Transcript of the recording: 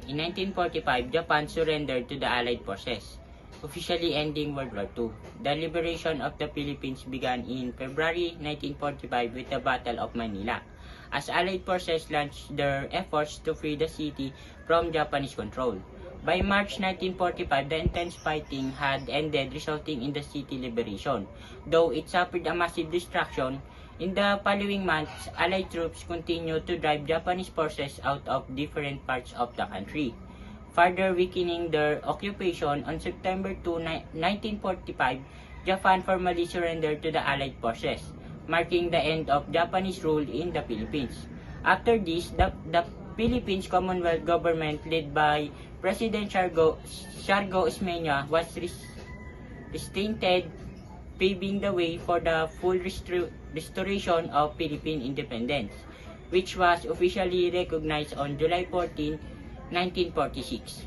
In 1945, Japan surrendered to the Allied forces, officially ending World War II. The liberation of the Philippines began in February 1945 with the Battle of Manila, as Allied forces launched their efforts to free the city from Japanese control. By March 1945, the intense fighting had ended, resulting in the city liberation, though it suffered a massive destruction. In the following months, Allied troops continued to drive Japanese forces out of different parts of the country, further weakening their occupation. On September 2, 1945, Japan formally surrendered to the Allied forces, marking the end of Japanese rule in the Philippines. After this, the Philippines Commonwealth government led by President Siargao Ismeña was reinstated, paving the way for the full restoration of Philippine independence, which was officially recognized on July 14, 1946.